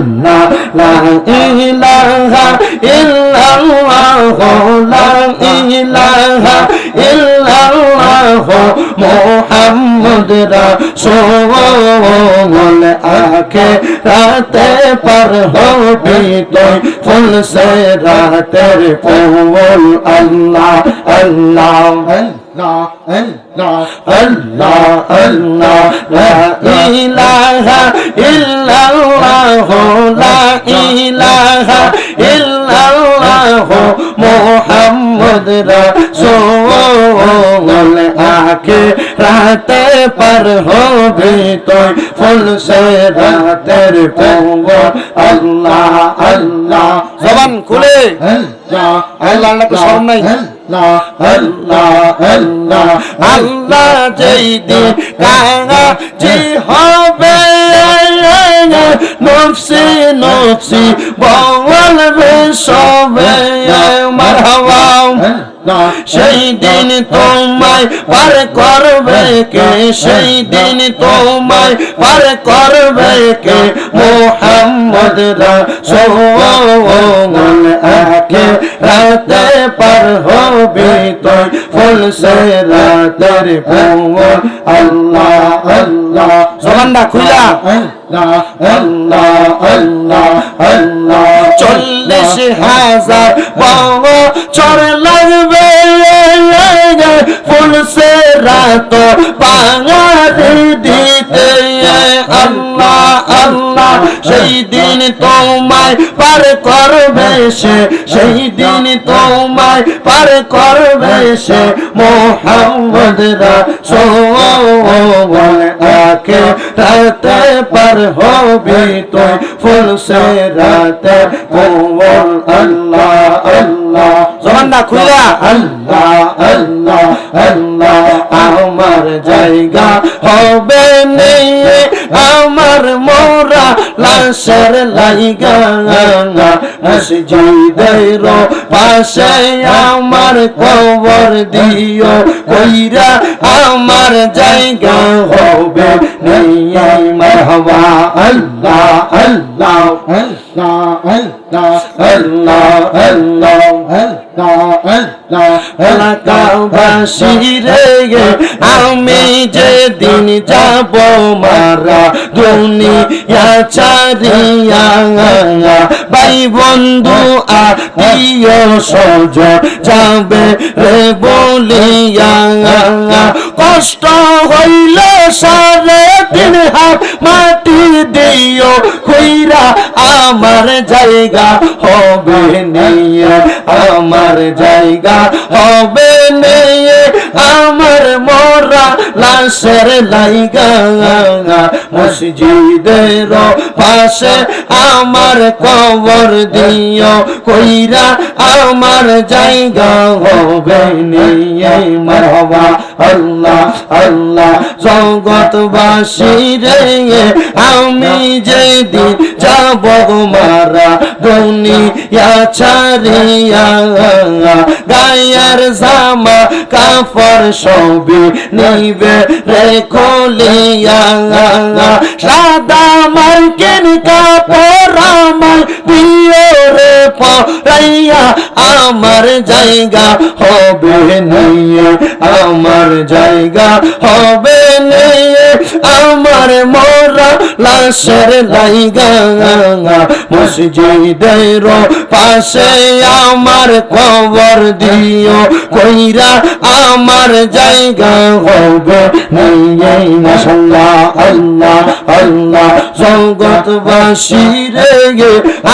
আল্লাহ লা ইলাহা ইল্লাল্লাহ লা ইলাহা ইল্লাল্লাহ মুহাম্মদ রাসূল আখিরাতে পার হবি তুই ফুল সে রাতের ফুল আল্লাহ আল্লাহ Allah, Allah, Allah, Allah, la ilaha illallah, la ilaha illallah, Muhammad Rasul আখিরাতে পার হবি তুই ফুল সে রাতের ফুল আল্লাহ আল্লাহ জবান খুলে আল্লাহ আল্লাহ নাকি শরম নাই আল্লাহ আল্লাহ আল্লাহ যেই দিন কাজী হবে নফসি নফসি বলবে সবে মারহাবা সেই দিন তোমায় পার করবে কে সেই দিন তোমায় পার করবে কে মুহাম্মদ রাসূল আখিরাতে পার হবি তুই ফুল সে রাতের ফুল আল্লাহ আল্লাহ জবানটা খুইলা আল্লাহ আল্লাহ আল্লাহ আল্লাহ 40,000 বছর লাগবে ফুল সে রাত পাগাতে দিতে আল্লাহ আল্লাহ সেই দিন তোমায় পার করবে সে সেই দিন তোমায় পার করবে সে মুহাম্মদ রাসূল আখিরাতে পার হবি তুই ফুল সে রাতে ফুল আল্লাহ আল্লাহ জবানটা খুইলা আল্লাহ আল্লাহ আল্লাহ আমার জায়গা হবে নেই আমার মোরা লাশের লাইগা মসজিদের পাশে আমার কবর দিও কইরা আমার জায়গা হবে নেই মারহাবা আল্লাহ আল্লাহ আল্লাহ আল্লাহ আল্লাহ আল্লাহ এলাকাবাসী রে আমি যেদিন যাব মারা দুনিয়া ছাড়িয়া ভাই বন্ধু আত্মীয় স্বজন যাবে রে বলিয়া কষ্ট হইল 3.5 হাত মাটি দিও কইরা আমার জায়গা হবে নিয়ে আমার জায়গা হবে নিয়ে আমার মোরা লাশের লাইগা মসজিদের পাশে আমার কবর দিও কইরা আমার জায়গা হবে নিয়ে মারহাবা আল্লাহ আল্লাহ জগৎবাসী রে আমি যেদিন যাব মারা দুনিয়া ছাড়িয়া গায়ের জামা কাপড় সবই নিবে রে খুলিয়া সাদা মার্কিন কাপড় আমার দিও রে পরাইয়া আমার জায়গা হবে নিয়ে আমার জায়গা হবে নিয়ে আমার মোরা লাশের লাইগা মসজিদের পাশে আমার কবর দিও কইরা আমার জায়গা হবে নিয়ে মাশাআল্লাহ আল্লাহ আল্লাহ জগৎবাসী রে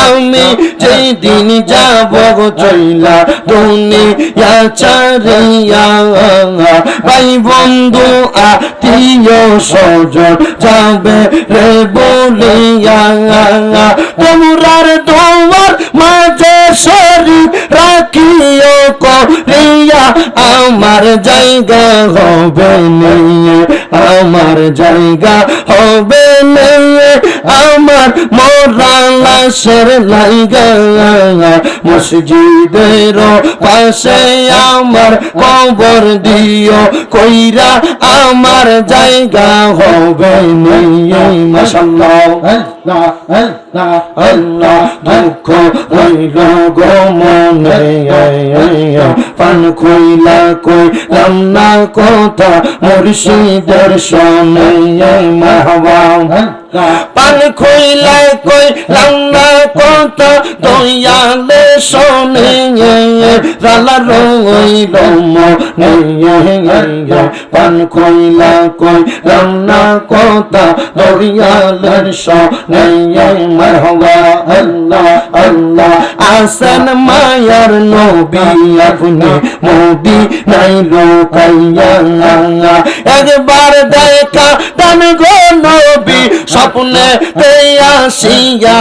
আমি যেই দিন যাব চইলা দুনিয়া ছাড়িয়া ভাই বন্ধু আত্মীয় স্বজন যাবে রে বলিয়া তোমরার তোমার মাঝে শরীর রাখিও করিয়া আমার জায়গা হবে নিয়ে আমার জায়গা হবে নিয়ে আমার মোরা লাশের লাইগা মসজিদের পাশে আমার কবর দিও কইরা আমার জায়গা হবে নিয়ে মাশাআল্লাহ আল্লাহ দুঃখ হইল গো মনে পান খইলা কইলাম না কথা মুর্শিদের শোনে মাহবা পান খইলা কইলাম না কথা দয়ালে শোনে রালা রইল মনে পান খইলা কইলাম না কথা দয়ালের শোনে মারহাবা আল্লাহ আল্লাহ আসেন মায়ার নবী আপনি মদিনায় লুকাইয়া একবার দেখা দান গো নবী স্বপ্নে আসিয়া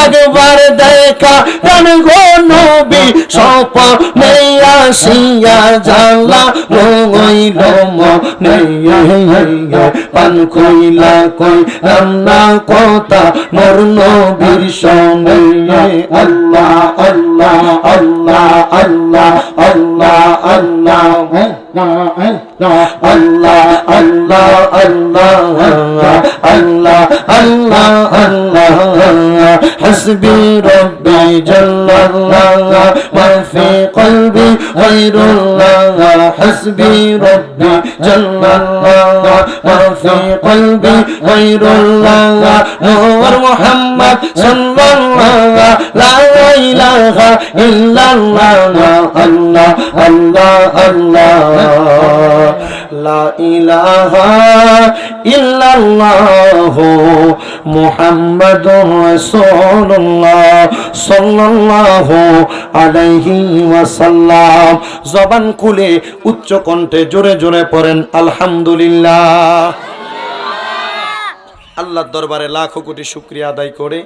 একবার দেখা দান গো নবী স্বপ্নে আসিয়া জালা রইল মনে পান খইলা কইলাম না কথা মোর নবীর সঙ্গে আল্লাহ আল্লাহ আল্লাহ আল্লাহ আল্লাহ আল্লাহ আল্লাহ আল্লাহ আল্লাহ আল্লাহ আল্লাহ হাসবি রব্বি জাল্লাল্লাহ মা ফি কলবি গায়রুল্লাহ হাসবি রব্বি জাল্লাল্লাহ মা ফি কলবি গায়রুল্লাহ নূর মুহাম্মদ সাল্লাল্লাহ লা ইলাহা ইল্লাল্লাহ আল্লাহ আল্লাহ আল্লাহ লা ইলাহা ইল্লাল্লাহ মুহাম্মাদুর রাসূলুল্লাহ সাল্লাল্লাহু আলাইহি ওয়াসাল্লাম জবান খুলে উচ্চ কণ্ঠে জোরে জোরে পড়েন আলহামদুলিল্লাহ। আল্লাহর দরবারে লাখো কোটি শুকরিয়া আদায় করে